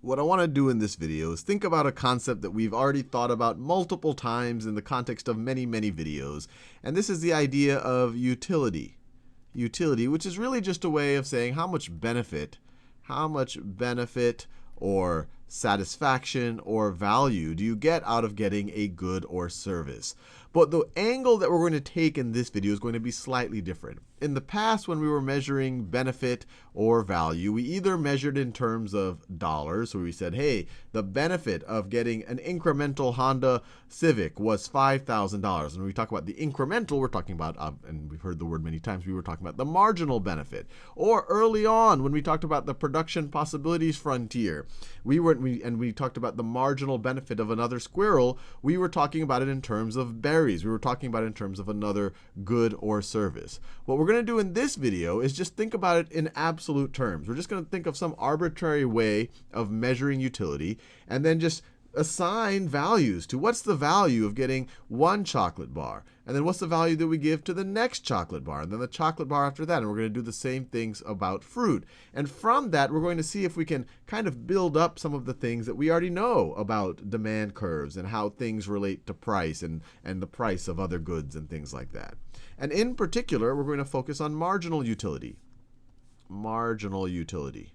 What I want to do in this video is think about a concept that we've already thought about multiple times in the context of many, many videos. And this is the idea of utility. Utility, which is really just a way of saying how much benefit or satisfaction or value do you get out of getting a good or service. But the angle that we're going to take in this video is going to be slightly different. In the past, when we were measuring benefit or value, we either measured in terms of dollars, where we said, hey, the benefit of getting an incremental Honda Civic was $5,000. And when we talk about the incremental, we're talking about, and we've heard the word many times, we were talking about the marginal benefit. Or early on, when we talked about the production possibilities frontier, we talked about the marginal benefit of another squirrel, we were talking about it in terms of berries. We were talking about it in terms of another good or service. What we're going to do in this video is just think about it in absolute terms. We're just going to think of some arbitrary way of measuring utility and then just assign values to what's the value of getting one chocolate bar, and then what's the value that we give to the next chocolate bar, and then the chocolate bar after that. And we're going to do the same things about fruit. And from that, we're going to see if we can kind of build up some of the things that we already know about demand curves and how things relate to price and the price of other goods and things like that. And in particular, we're going to focus on marginal utility. Marginal utility.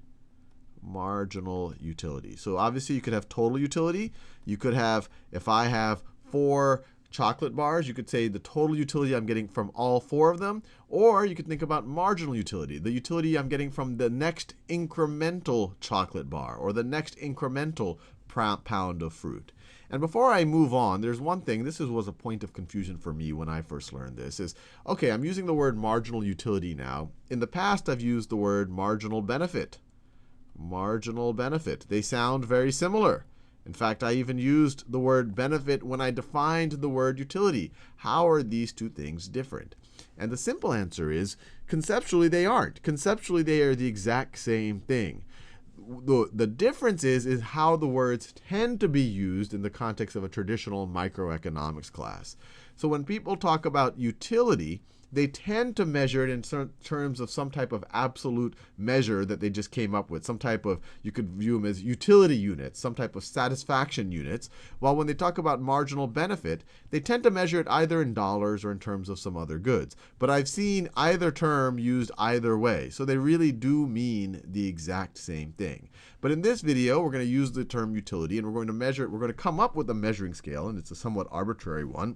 Marginal utility. So obviously you could have total utility. You could have, if I have 4 chocolate bars, you could say the total utility I'm getting from all 4 of them. Or you could think about marginal utility, the utility I'm getting from the next incremental chocolate bar or the next incremental pound of fruit. And before I move on, there's one thing. This was a point of confusion for me when I first learned this. Is, okay, I'm using the word marginal utility now. In the past, I've used the word marginal benefit. Marginal benefit. They sound very similar. In fact, I even used the word benefit when I defined the word utility. How are these two things different? And the simple answer is, conceptually, they aren't. Conceptually, they are the exact same thing. The difference is how the words tend to be used in the context of a traditional microeconomics class. So when people talk about utility, they tend to measure it in terms of some type of absolute measure that they just came up with, some type of, you could view them as utility units, some type of satisfaction units. While when they talk about marginal benefit, they tend to measure it either in dollars or in terms of some other goods. But I've seen either term used either way. So they really do mean the exact same thing. But in this video, we're going to use the term utility, and we're going to measure it. We're going to come up with a measuring scale, and it's a somewhat arbitrary one.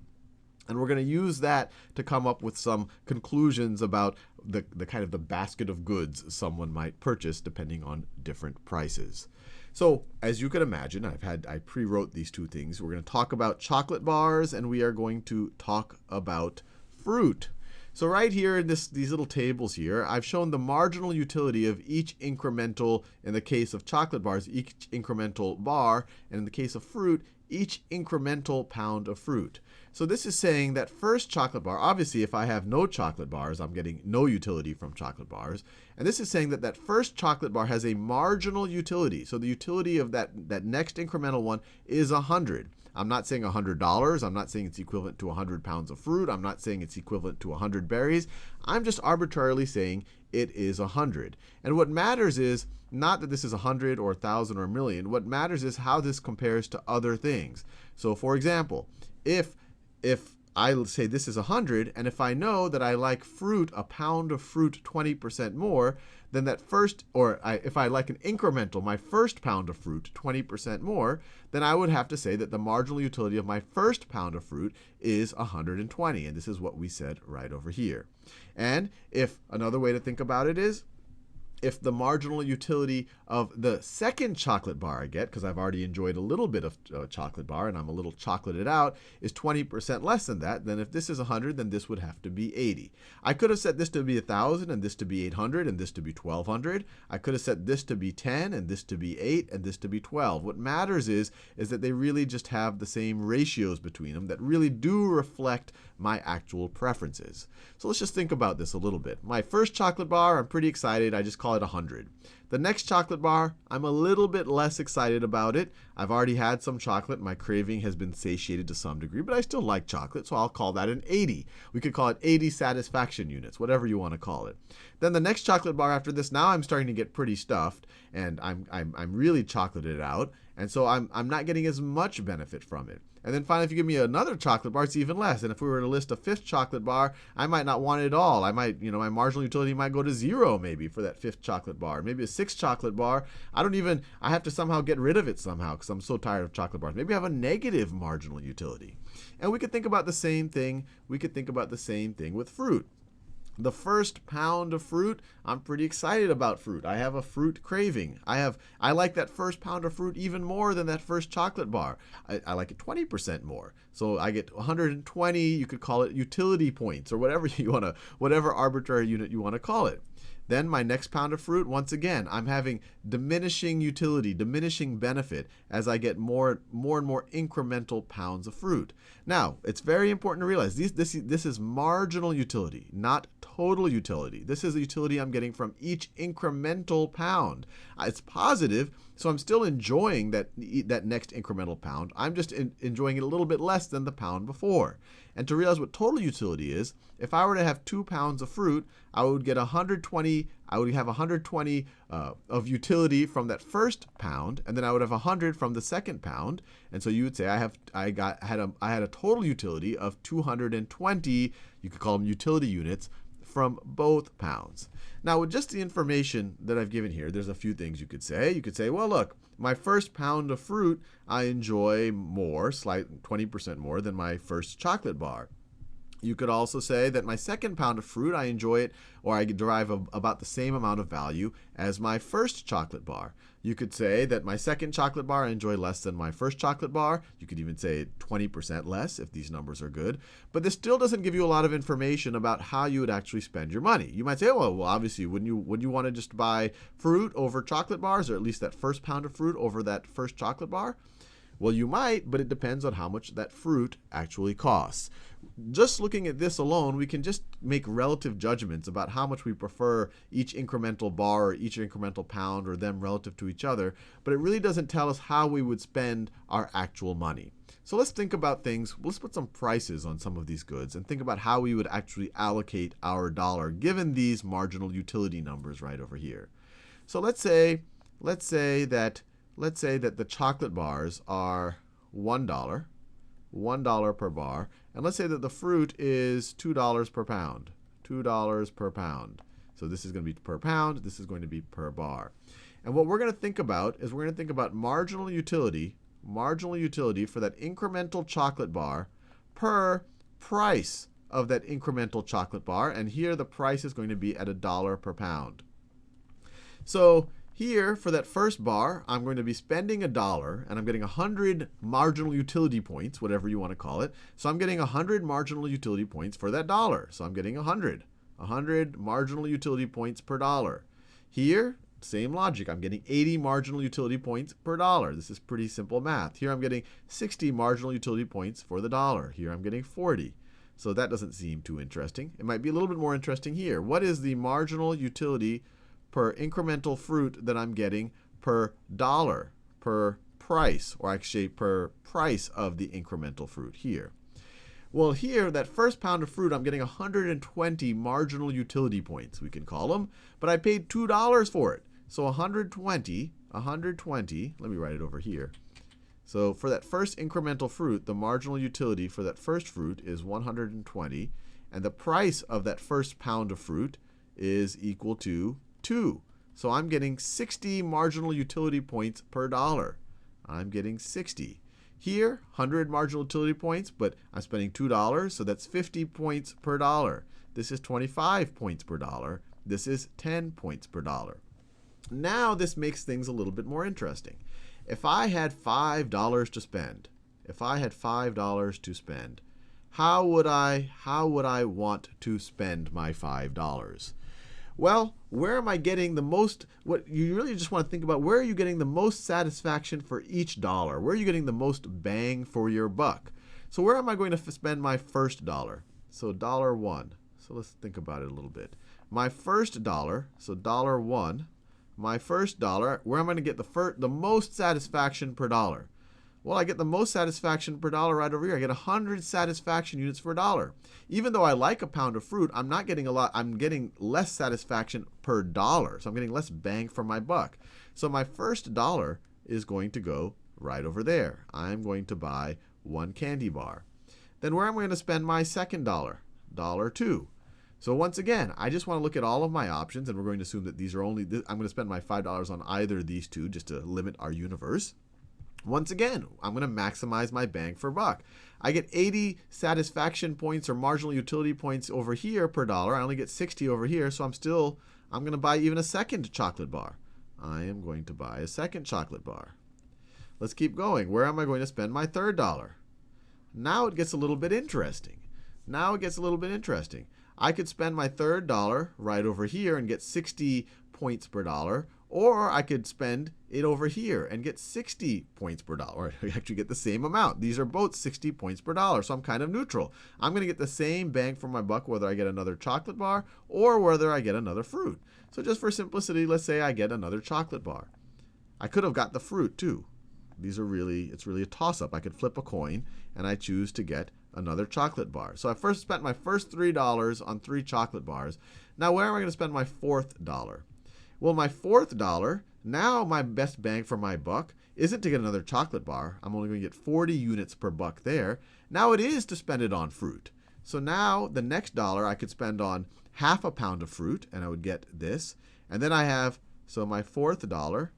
And we're going to use that to come up with some conclusions about the kind of the basket of goods someone might purchase depending on different prices. So as you can imagine, I pre-wrote these two things. We're going to talk about chocolate bars, and we are going to talk about fruit. So right here in these little tables here, I've shown the marginal utility of each incremental, in the case of chocolate bars, each incremental bar, and in the case of fruit, each incremental pound of fruit. So this is saying that first chocolate bar, obviously if I have no chocolate bars, I'm getting no utility from chocolate bars. And this is saying that that first chocolate bar has a marginal utility. So the utility of that next incremental one is 100. I'm not saying $100. I'm not saying it's equivalent to 100 pounds of fruit. I'm not saying it's equivalent to 100 berries. I'm just arbitrarily saying it is 100. And what matters is not that this is 100 or 1,000 or a million. What matters is how this compares to other things. So for example, if I say this is 100, and if I know that I like fruit, a pound of fruit 20% more, then that first, if I like an incremental, my first pound of fruit 20% more, then I would have to say that the marginal utility of my first pound of fruit is 120. And this is what we said right over here. And if another way to think about it is, if the marginal utility of the second chocolate bar I get, because I've already enjoyed a little bit of chocolate bar and I'm a little chocolated out, is 20% less than that, then if this is 100, then this would have to be 80. I could have set this to be 1,000 and this to be 800 and this to be 1,200. I could have set this to be 10 and this to be 8 and this to be 12. What matters is that they really just have the same ratios between them that really do reflect my actual preferences. So let's just think about this a little bit. My first chocolate bar, I'm pretty excited. I just call it 100. The next chocolate bar, I'm a little bit less excited about it. I've already had some chocolate. My craving has been satiated to some degree, but I still like chocolate, so I'll call that an 80. We could call it 80 satisfaction units, whatever you want to call it. Then the next chocolate bar after this, now I'm starting to get pretty stuffed, and I'm really chocolated out, and so I'm not getting as much benefit from it. And then finally, if you give me another chocolate bar, it's even less. And if we were to list a fifth chocolate bar, I might not want it at all. I might, my marginal utility might go to 0 maybe for that fifth chocolate bar. Maybe a sixth chocolate bar, I have to somehow get rid of it somehow because I'm so tired of chocolate bars. Maybe I have a negative marginal utility. And we could think about the same thing. We could think about the same thing with fruit. The first pound of fruit, I'm pretty excited about fruit. I have a fruit craving. I like that first pound of fruit even more than that first chocolate bar. I like it 20% more. So I get 120, you could call it utility points or whatever arbitrary unit you want to call it. Then my next pound of fruit, once again, I'm having diminishing utility, diminishing benefit as I get more and more incremental pounds of fruit. Now, it's very important to realize this is marginal utility, not total utility. This is the utility I'm getting from each incremental pound. It's positive, so I'm still enjoying that next incremental pound. I'm just enjoying it a little bit less than the pound before. And to realize what total utility is, if I were to have 2 pounds of fruit, I would get 120. I would have 120 of utility from that first pound, and then I would have 100 from the second pound. And so you would say I had a total utility of 220. You could call them utility units from both pounds. Now, with just the information that I've given here, there's a few things you could say. You could say, well, look, my first pound of fruit, I enjoy more, 20% more than my first chocolate bar. You could also say that my second pound of fruit, I enjoy it, or I derive about the same amount of value as my first chocolate bar. You could say that my second chocolate bar I enjoy less than my first chocolate bar. You could even say 20% less if these numbers are good. But this still doesn't give you a lot of information about how you would actually spend your money. You might say, well, obviously, would you want to just buy fruit over chocolate bars, or at least that first pound of fruit over that first chocolate bar? Well, you might, but it depends on how much that fruit actually costs. Just looking at this alone, we can just make relative judgments about how much we prefer each incremental bar or each incremental pound or them relative to each other, but it really doesn't tell us how we would spend our actual money. So let's think about things. Let's put some prices on some of these goods and think about how we would actually allocate our dollar given these marginal utility numbers right over here. So let's say that the chocolate bars are $1 per bar, and let's say that the fruit is $2 per pound. $2 per pound. So this is going to be per pound, this is going to be per bar. And what we're going to think about is we're going to think about marginal utility for that incremental chocolate bar per price of that incremental chocolate bar, and here the price is going to be at $1 per pound. So here, for that first bar, I'm going to be spending $1, and I'm getting 100 marginal utility points, whatever you want to call it. So I'm getting 100 marginal utility points for that $1. So I'm getting 100 marginal utility points per $1. Here, same logic. I'm getting 80 marginal utility points per $1. This is pretty simple math. Here I'm getting 60 marginal utility points for the $1. Here I'm getting 40. So that doesn't seem too interesting. It might be a little bit more interesting here. What is the marginal utility per incremental fruit that I'm getting per $1 per price, or actually per price of the incremental fruit here? Well, here, that first pound of fruit, I'm getting 120 marginal utility points, we can call them, but I paid $2 for it. So 120, let me write it over here. So for that first incremental fruit, the marginal utility for that first fruit is 120, and the price of that first pound of fruit is equal to 2. So I'm getting 60 marginal utility points per $1. I'm getting 60. Here, 100 marginal utility points, but I'm spending $2, so that's 50 points per $1. This is 25 points per $1. This is 10 points per $1. Now this makes things a little bit more interesting. If I had $5 to spend, how would I want to spend my $5? Well, where am I getting the most? What you really just want to think about, where are you getting the most satisfaction for each $1? Where are you getting the most bang for your buck? So where am I going to spend my first $1? So $1. So let's think about it a little bit. My first $1, so $1, my first dollar, where am I going to get the most satisfaction per dollar? Well, I get the most satisfaction per dollar right over here. I get 100 satisfaction units per dollar. Even though I like a pound of fruit, I'm not getting a lot. I'm getting less satisfaction per dollar. So I'm getting less bang for my buck. So my first dollar is going to go right over there. I'm going to buy 1 candy bar. Then where am I going to spend my second dollar? $2. So once again, I just want to look at all of my options, and we're going to assume that these are only, I'm going to spend my $5 on either of these two just to limit our universe. Once again, I'm going to maximize my bang for buck. I get 80 satisfaction points or marginal utility points over here per dollar. I only get 60 over here, so I'm going to buy even a second chocolate bar. I am going to buy a second chocolate bar. Let's keep going. Where am I going to spend my third dollar? Now it gets a little bit interesting. I could spend my third dollar right over here and get 60 points per dollar, or I could spend it over here and get 60 points per dollar. I actually get the same amount. These are both 60 points per dollar, so I'm kind of neutral. I'm going to get the same bang for my buck whether I get another chocolate bar or whether I get another fruit. So just for simplicity, let's say I get another chocolate bar. I could have got the fruit too. It's really a toss-up. I could flip a coin, and I choose to get another chocolate bar. So I first spent my first $3 on 3 chocolate bars. Now where am I going to spend my fourth dollar? Well, my fourth dollar, now my best bang for my buck isn't to get another chocolate bar. I'm only going to get 40 units per buck there. Now it is to spend it on fruit. So now the next dollar I could spend on half a pound of fruit, and I would get this. And then I have, so my fourth dollar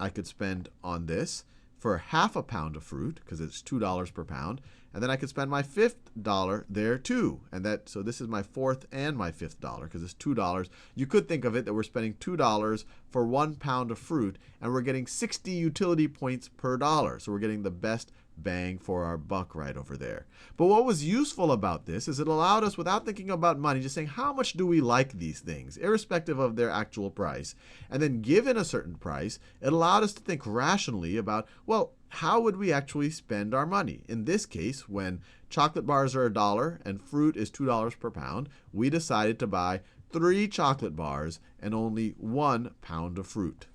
I could spend on this for half a pound of fruit, because it's $2 per pound. And then I could spend my fifth dollar there too. So this is my fourth and my fifth dollar, because it's $2. You could think of it that we're spending $2 for 1 pound of fruit, and we're getting 60 utility points per dollar. So we're getting the best bang for our buck right over there. But what was useful about this is it allowed us, without thinking about money, just saying how much do we like these things, irrespective of their actual price. And then given a certain price, it allowed us to think rationally about, well, how would we actually spend our money? In this case, when chocolate bars are $1 and fruit is $2 per pound, we decided to buy 3 chocolate bars and only 1 pound of fruit.